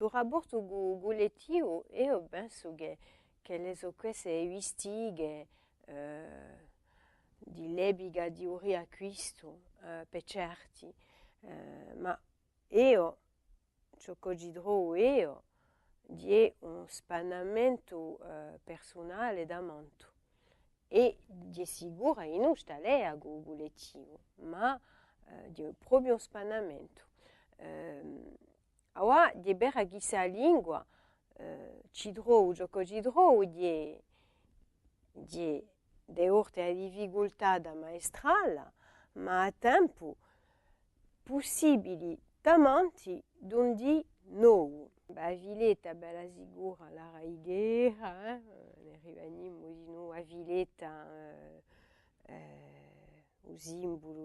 Il rapporto guletio io penso che le so queste vistighe di lebiga di uri acquisto per certi, ma io, ciò che oggi io, di un spannamento personale da molto e di sicuro in non sta lei a guletio, ma di proprio un spannamento. Allora, di bere questa lingua, ci trovo, gioco ci trovo di orte difficoltà da maestrala, ma a tempo possibili tamanti d'undi nuovo. A Villeta, bella sicura, la raighiera, ne rivenimmo di nuovo a Villeta, un simbolo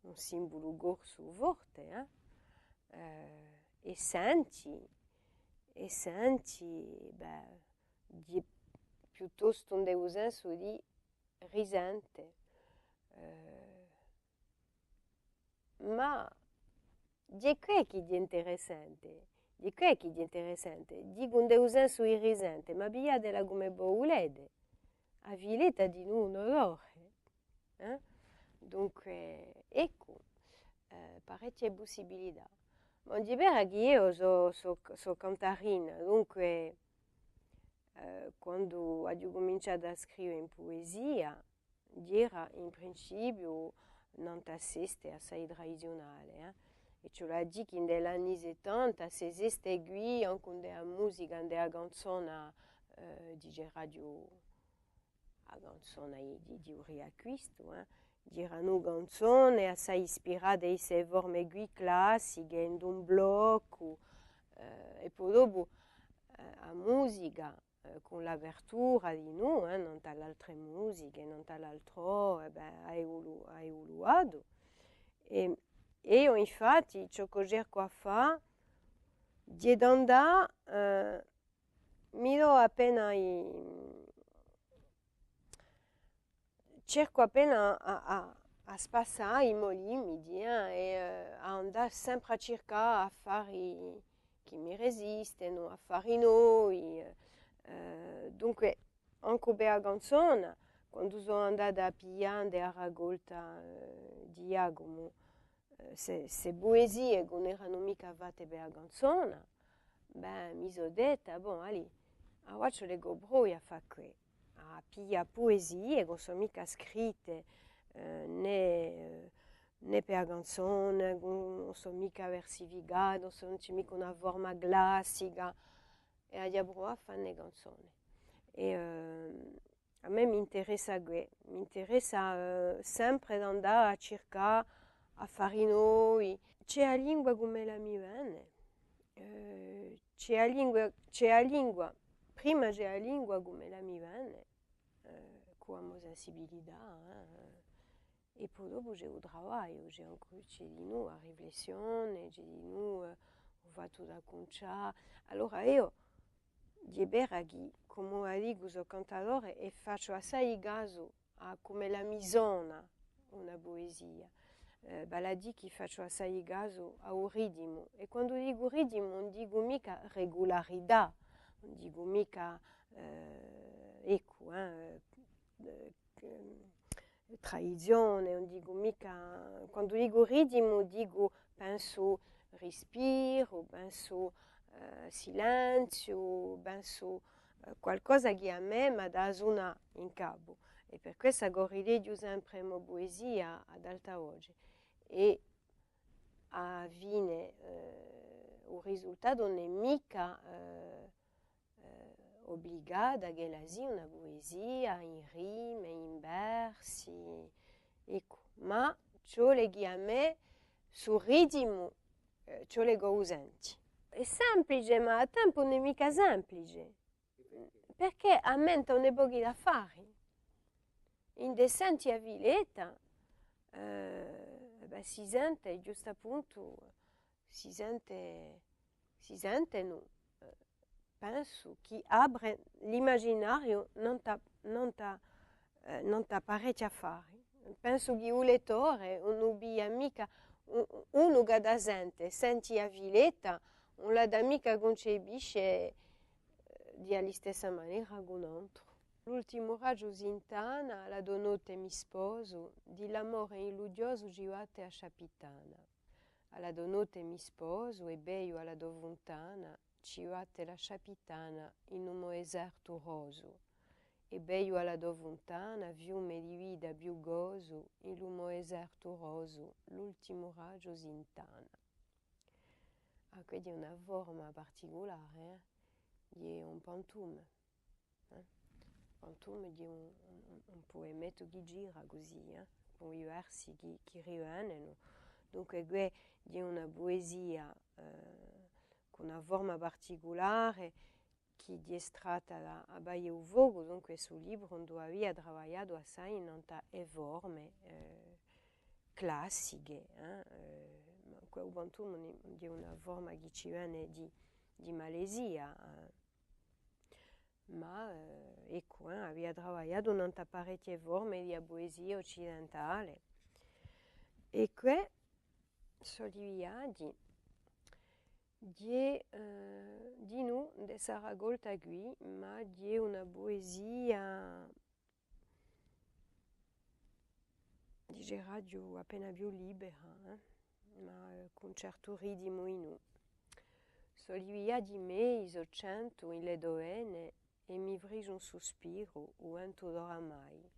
un simbolo gorso forte, e senti, beh, piuttosto un senso di risente, ma di che è interessante, dico un senso di risente, ma via della come boulede, a Villeta di nuovo un orrore, dunque, ecco, parecchie possibilità. Ma di vera che io so cantarina, dunque quando ho cominciato a scrivere in poesia, era in principio non assiste assai tradizionale, e ce l'ha dit che negli anni 70 si esiste qui anche della musica, della canzone di radio, la canzone di uri acquisto, c'erano canzoni assai ispirate a queste forme qui classiche, in un blocco, e poi dopo la musica con l'apertura di noi, non dalle altre musiche, non dall'altro, ha evoluato. E io infatti ciò che cerco a fare è di andare, mi do appena cerco appena a spassare i miei limiti e a andare sempre a cercare affari che mi resistono, affari nuovi. Dunque, anche per la canzone, quando sono andata a pigliare a raccolta di Giacomo, se poesie che non erano mica fatte per la canzone, mi sono detta, bon, allora, faccio le gobroi a fare qui, a pigliare poesie che non sono mica scritte né per la canzone, non sono mica versificate, non c'è mica una forma classica, e a provare a fare le canzoni. E a me mi interessa sempre andare a cercare affari nuovi. C'è la lingua come la mi viene, c'è la lingua, prima c'è la lingua come la mi viene, con la sensibilità, e poi dopo c'è il lavoro, c'è di nuovo la riflessione, c'è di nuovo il fatto da conciare. Allora io di Beraghi, come dico, sono cantatore e faccio assai caso a come la misona una poesia. Baladi che faccio assai caso a un ritmo, e quando dico ritmo non dico mica regolarità, non dico mica ecco, tradizione, non dico mica, quando dico ritmo dico penso respiro, penso silenzio, penso qualcosa che a me mi dà zona in capo, e per questo rileggo sempre la poesia ad alta voce, e a fine il risultato non è mica obbligata che la sia una poesia in rime, in versi, ecco, ma ciò che a me sul ritmo ciò che usenti. È semplice, ma a tempo non è mica semplice, perché a mente non è pochi da fare. In decenti a Villeta si sente, giusto appunto, si sente no, penso che apre l'immaginario non t'apparecchia a fare. Penso che un lettore non abbia mica uno che da sente a Villeta non la dà mica concepisce di alla stessa maniera con un altro. L'ultimo raggio sintana, la donotte mi sposo, di l'amore illudioso giuate a Sciapitana. Alla donotte mi sposo e beio alla dovuntana, ciuate la Sciapitana in un eserto roso. E beio alla dovuntana, fiume di vita più gozo, in un eserto roso, l'ultimo raggio sintana. Ah, quindi è una forma particolare, di un pantume. Pantume di un poemetto che gira così, con i versi che rivengono. Dunque, qui di una poesia con una forma particolare che è estratta a Baie Uvogo, dunque sul libro dove aveva lavorato assai in forme classiche. Il pantume è una forma che ci viene di Malesia. Ma ecco, aveva lavorato in parecchie forme di poesia occidentale. E qui Soliviadi di noi di Saragolta qui, ma di una poesia di radio appena più libera, ma con certo ritmo in noi. Soliviadi me isocento in le doene e mi frige un sospiro, uento d'oramai.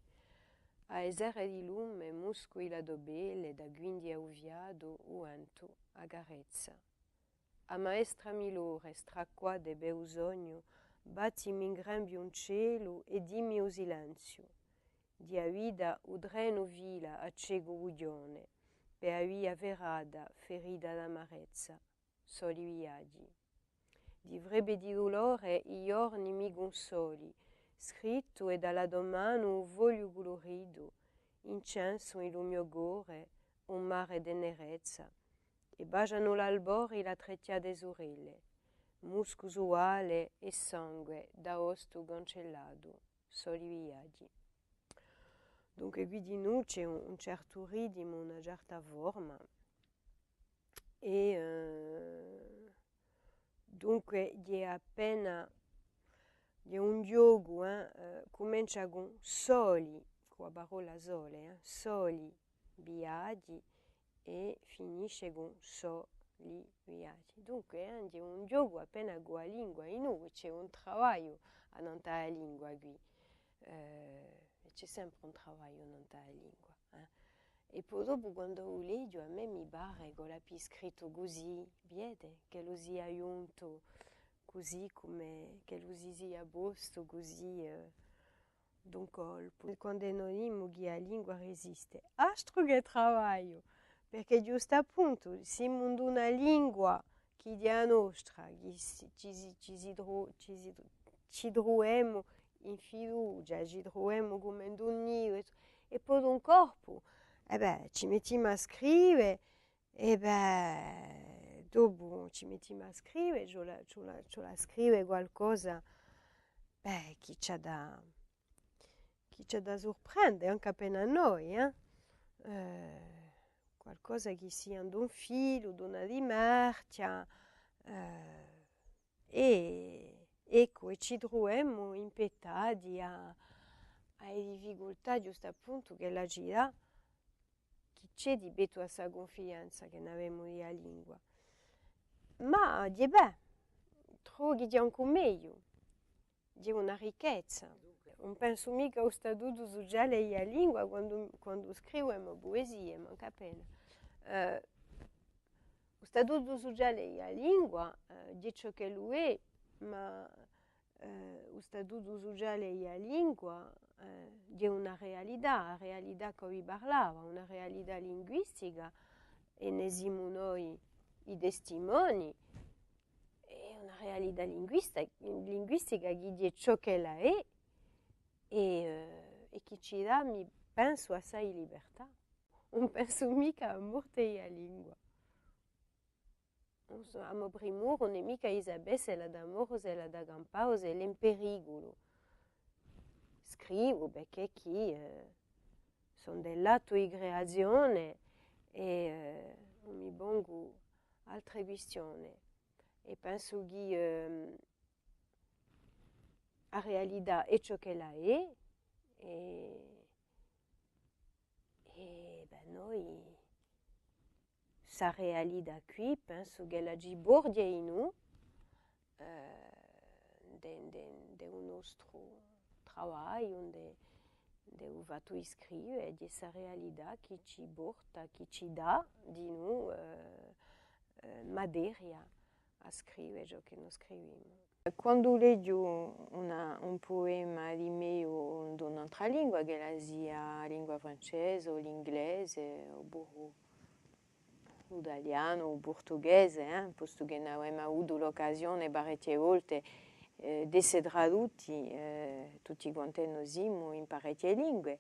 A esere di lume, muscoli la dobele, da quindi auviado, uento, a garezza. A maestra milore, stracqua de beusogno, battimi in grembio un cielo e dimmi o silenzio. Di a vida udreno vila a cego udione, per a via verada, ferida d'amarezza, soliviadi. Di vrebe di dolore i giorni mi consoli, scritto e dalla domano voglio colorido, incenso il mio gore, un mare de nerezza, e baciano l'albore la treccia des orelle, musco usuale e sangue da osto cancellato, soliviadi. Dunque qui di noi c'è un certo ritmo, una certa forma, e dunque è appena di un gioco, comincia con soli, con la parola sole, soli viaggi e finisce con soli viaggi. Dunque è un gioco appena con la lingua, in noi c'è un lavoro a non la lingua qui, c'è sempre un lavoro a non la lingua. E poi dopo quando leggo a me mi pare che l'ha scritto così, vede, che lo sia giunto così come che lo sia posto così d'un colpo. Quando noi diciamo che la lingua resiste, altro che lavoro, perché giusto appunto siamo in una lingua che è la nostra, che ci troviamo in fiducia, ci troviamo come in un nido, e poi d'un corpo ci mettiamo a scrivere e dopo ci mettiamo a scrivere, ci la scrive qualcosa che c'ha da sorprendere anche appena a noi, qualcosa che sia un filo, una rimarcia, e ecco, e ci troviamo impettati a difficoltà giusto appunto che la gira che c'è di beto a questa confidenza che ne abbiamo di la lingua. Ma di trovi di anche meglio, di una ricchezza. Non penso mica a stato usare la lingua quando scriviamo poesie, manca appena. Lo stato usare la lingua dice che lo è, ma lo stato usare la lingua di una realtà che vi parlava, una realtà linguistica, e ne siamo noi i testimoni, è una realtà linguistica che dice ciò che la è e che ci dà, mi penso, assai libertà. Non penso mica a morte la lingua. A primo non è mica Isabella se la da morte, se la da campao, se è in pericolo. Scrivo perché chi sono dell'atto di creazione e non mi pongo altre questioni. e penso che la realtà è ciò che la è, e beh, noi, questa realtà qui, penso che la gibordia in noi, del nostro lavoro, del fatto scrivere, di questa realtà che ci porta, che ci dà di noi materia a scrivere ciò che noi scriviamo. Quando leggo un poema di mio in un'altra lingua, che sia la lingua francese o l'inglese o l'italiano o il portoghese, posto che ne abbiamo avuto l'occasione parecchie volte di essere tradotti tutti quanti noi siamo in parecchie lingue.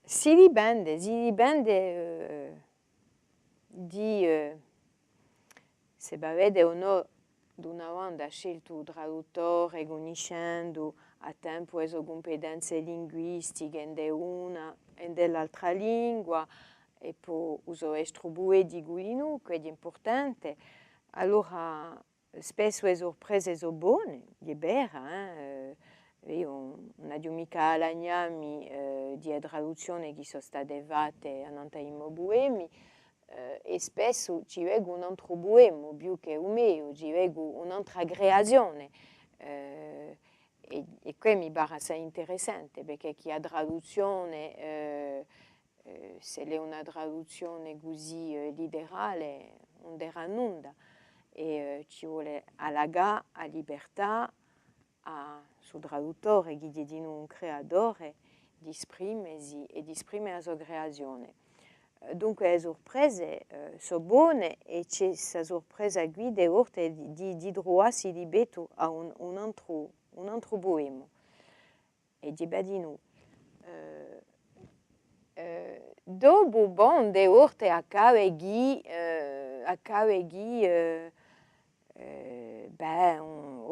Si dipende di se vede o no d'una banda ha scelto il traduttore riconoscendo a tempo le sue competenze linguistiche in una e nell'altra lingua e poi uso distribuire di noi, che è importante. Allora spesso le sorprese sono buone, è vero, io non ho mica l'agnami di traduzioni che sono state fatte in poemi, e spesso ci vedo un altro poema più che un mio, ci vedo un'altra creazione, e questo mi pare assai interessante, perché chi ha traduzione, se è una traduzione così literale, non dirà nulla, e ci vuole allargare la libertà al suo traduttore, che è di un creatore, di esprimersi e di esprimere la sua creazione. Dunque le sorprese sono buone, e c'è questa sorpresa qui di volte di trovarsi di betto a un altro poema e di badino. Dopo, bon, di volte accade che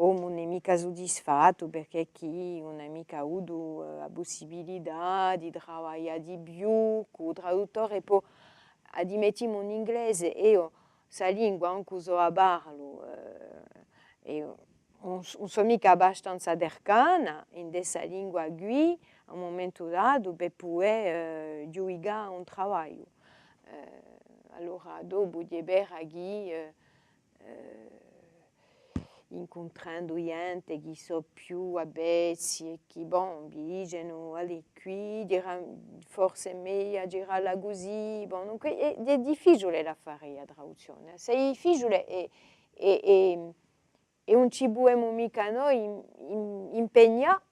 uno non è mica soddisfatto perché chi non ha mica avuto la possibilità di lavorare di più con il traduttore. Poi admettiamo in inglese, io questa lingua anche so a parlo, e non sono mica abbastanza cercana in questa lingua qui a un momento dato per poter giudicare un lavoro. Allora dopo di vero che incontrando gente che sono più avvezzi e che dicono qui forse è meglio girarla così, è difficile da fare la traduzione, è difficile e non ci possiamo mica noi impegnare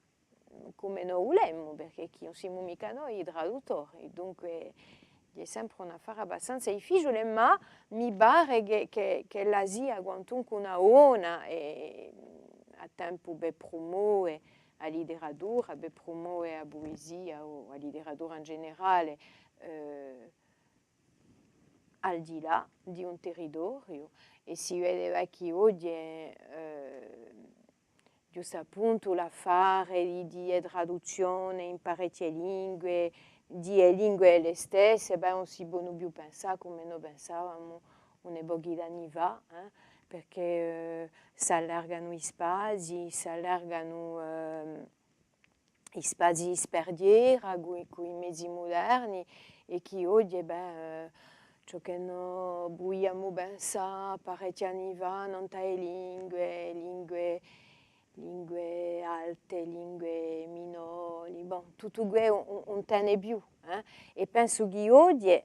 come noi vogliamo, perché non siamo mica noi i traduttori, dunque è sempre un affare abbastanza difficile, ma mi pare che la sia quantunque una buona e a tempo per promuovere la letteratura, per promuovere la poesia o la letteratura in generale al di là di un territorio. E si vedeva che oggi giusto appunto l'affare di traduzione in parecchie lingue, di lingue le stesse, non si può più pensare come noi pensavamo un pochi anni fa, perché si allargano i spazi per dire con i mezzi moderni, e che oggi ciò che noi vogliamo pensare parecchi anni fa non è lingue alte, lingue minori, tutto questo non tiene più, e penso che oggi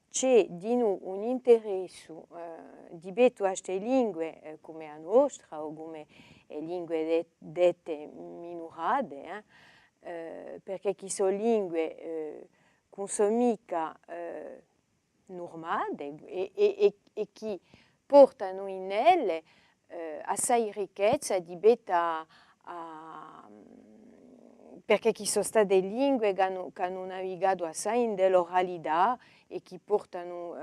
c'è di noi un interesse di queste lingue come la nostra o come le lingue dette minorate, perché che sono lingue non sono mica normali e che portano in esse assai ricchezza di beta, perché ci sono state lingue che hanno navigato assai nell'oralità e che portano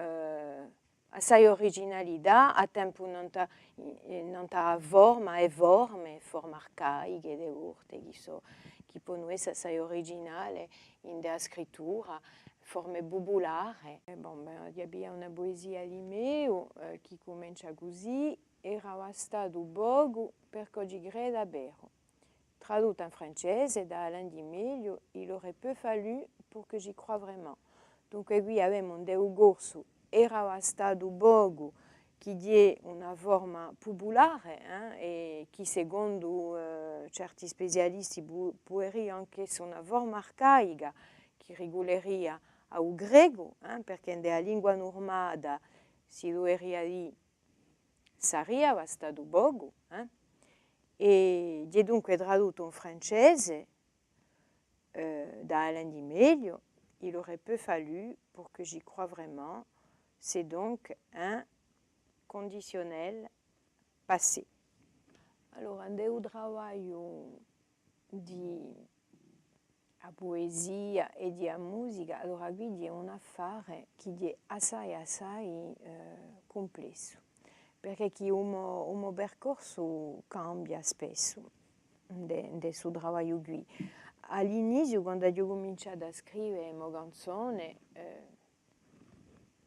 assai originalità, a tempo non ha forma arcaiche, di volte che che per noi è originale in della scrittura, forme bubulare. Abbiamo una poesia di Meo che comincia così: era stato bogo perché ci creda vero. Traduite in francese da Alain Di Meglio, il aurait peu fallu pour que j'y croie vraiment. Dunque qui abbiamo un deu gorso, era stato bogo, che è una forma popolare e che secondo certi specialisti può essere anche una forma arcaica che rigoleria al greco, perché nella lingua normale si dovrebbe dire sarebbe stato bogo, e è dunque tradotto in francese da Alain Di Meglio. Il aurait peu fallu pour que j'y croie vraiment. C'est donc un conditionnel passé. Allora, andeu trabalho di a poesia e di a musica, allora qui è un affare che è assai complesso, perché il mio percorso cambia spesso nel suo lavoro qui. All'inizio, quando ho cominciato a scrivere le canzoni,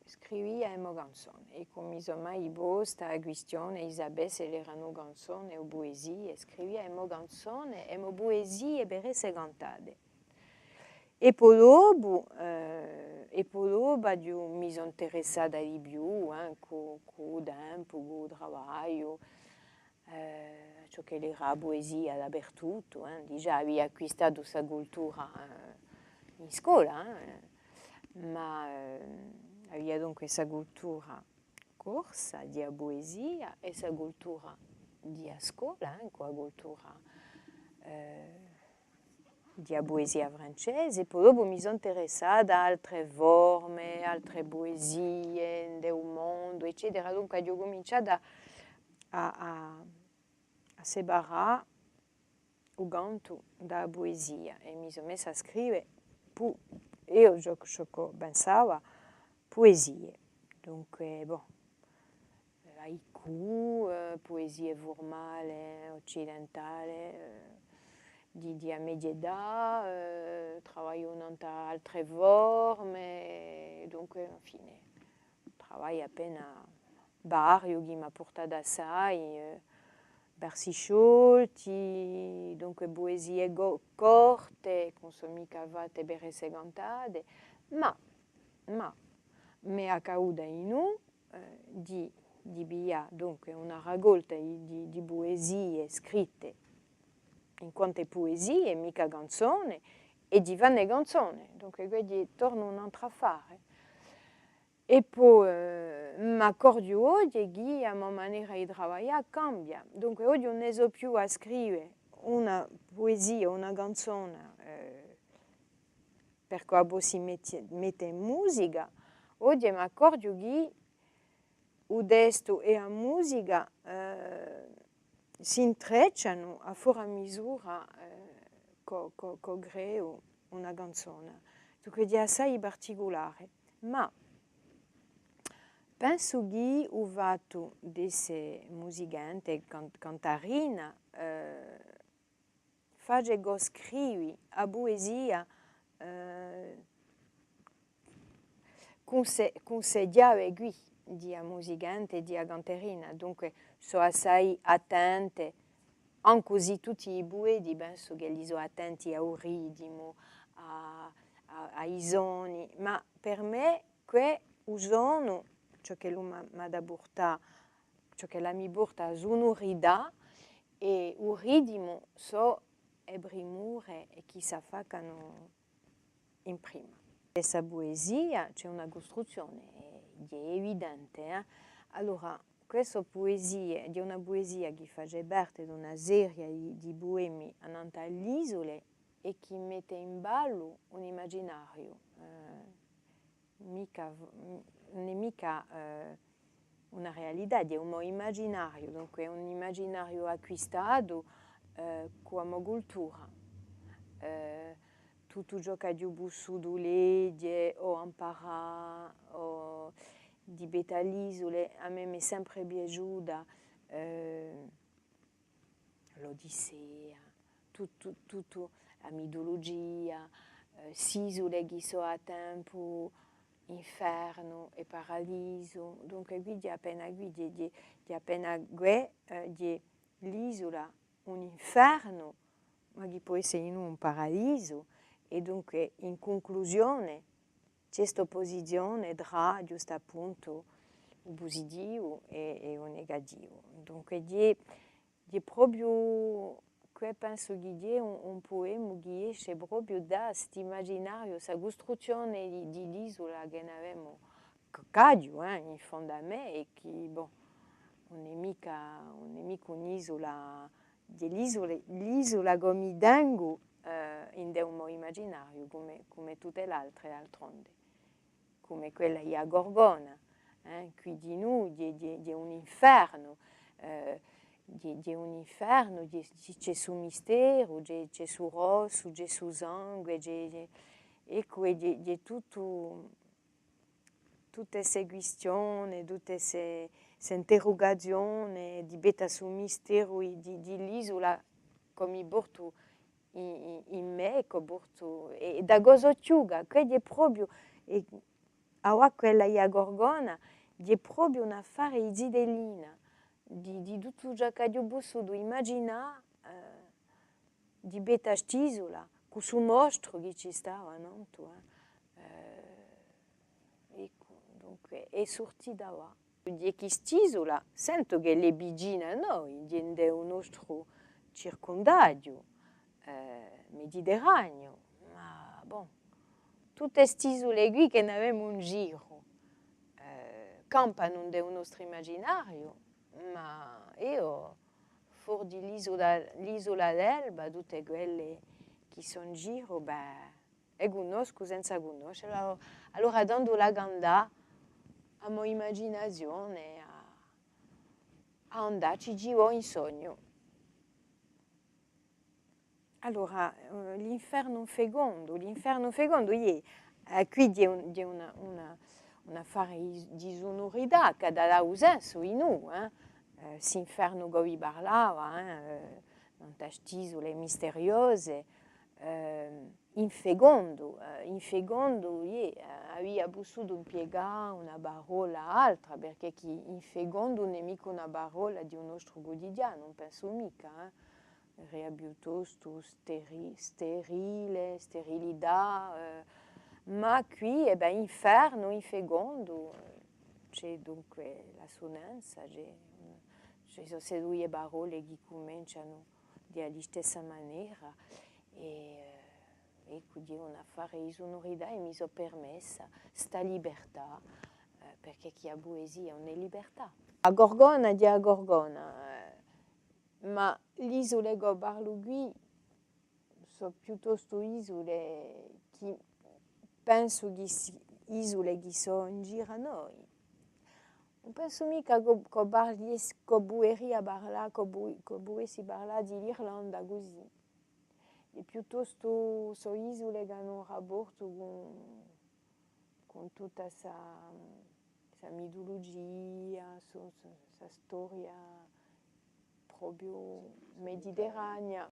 scrivia le canzoni e come mai posta la questione Isabella se erano canzoni o poesie, scrivia le canzoni e le poesie per essere cantate. E poi dopo mi sono interessata di più con il tempo, con il lavoro, ciò che era la poesia dappertutto. Già avevo acquistato questa cultura in scuola, ma avevo dunque questa cultura corsa di poesia e questa cultura di scuola, con la cultura di poesia francese. Poi dopo mi sono interessata a altre forme, altre poesie del mondo, eccetera. Dunque ho cominciato a separare il canto dalla poesia e mi sono messa a scrivere, io pensavo, poesie. Dunque, haiku, poesie formali occidentali, di media età, lavoro in altre forme, dunque, alla fine, lavoro appena vario che mi ha portato assai, versi sciolti, dunque poesie corte, non sono mica fatte per essere cantate, ma mi è accaduto in di via dunque una raccolta di poesie scritte in quante poesie, mica canzoni, e di fanno canzoni, dunque quindi torna un altro affare. E poi mi accorgo oggi che la mia maniera di lavorare cambia, dunque oggi non so più a scrivere una poesia, una canzone, perché poi si mette in musica, oggi mi accorgo che il testo e la musica si intrecciano a fuori misura che creo una canzone. Dunque è assai particolare, ma penso che il fatto di essere musicante, cantarina, fa che scrivi a poesia con se già qui di musicante e di cantarina, dunque sono assai attente, anche così tutti i poeti penso che li sono attenti al ritmo, ai suoni, ma per me il suono, ciò che lui mi ha portato, ciò che la mi porta a sonorità e il ritmo so è primore e chi sa fa che in prima. Questa poesia c'è una costruzione, è evidente. Allora, questa poesia è una poesia che fa parte di una serie di poemi alle isole e che mette in ballo un immaginario, non è mica una realtà, è un immaginario, dunque è un immaginario acquistato con la cultura. Tutto ciò che ho vissuto lì, ho imparato, di Betalisole, a me mi è sempre piaciuta l'Odissea, tutto la mitologia, s'isole che sono a tempo, inferno e paradiso. Dunque qui di appena di l'isola un inferno, ma che può essere in un paradiso, e dunque in conclusione questa opposizione tra giusto appunto il positivo e il negativo. Dunque è proprio, qui penso che è un poema che esce proprio da questo immaginario, questa costruzione di l'isola che noi abbiamo caduto in fondo a me, e che bon, non è mica un'isola, l'isola come Idengo in un immaginario come tutte le altre d'altronde, come quella di Gorgona, qui di noi di un inferno, di un inferno, c'è su mistero, c'è su rosso, c'è su sangue, ecco, è tutto, tutte queste questioni, tutte queste interrogazioni di beta sul mistero di l'isola, come porto in me, e da cosa ciuga, che è proprio, a quella di Gorgona, è proprio un affare di zidellina, di tutto ciò che io posso immaginare di beta st'isola, questo mostro che ci stava, no? Ecco, dunque, è sortito da là. Di quest'isola sento che le vicine a noi, di un nostro circondario mediterraneo, ma bon, tutte queste isole qui che ne abbiamo in giro, campano nel nostro immaginario, ma io, fuori di l'isola d'Elba, tutte quelle che sono in giro, beh, e conosco senza conoscere, allora dando la ganda a mia immaginazione, a andarci giro in sogno. Allora, l'inferno fecondo, qui è un affare di sonorità che dà senso in noi, s'inferno che vi parlava, in queste isole misteriose, in fecondo, aveva potuto impiegare una parola altra, perché in fecondo non è mica una parola di un nostro quotidiano, non penso mica, era piuttosto sterile, sterilità, ma qui inferno, in fecondo, c'è dunque l'assonanza, ci sono queste due parole che cominciano alla stessa maniera, e quindi è un affare di sonorità, e mi sono permessa questa libertà, perché chi ha poesia non è libertà. A Gorgona di a Gorgona, ma le isole che parlo qui sono piuttosto isole che penso che isole che sono in giro a noi. Non penso mica che potessi parlare dell'Irlanda così. E piuttosto sono isole che hanno un rapporto con tutta questa mitologia, questa storia proprio mediterranea.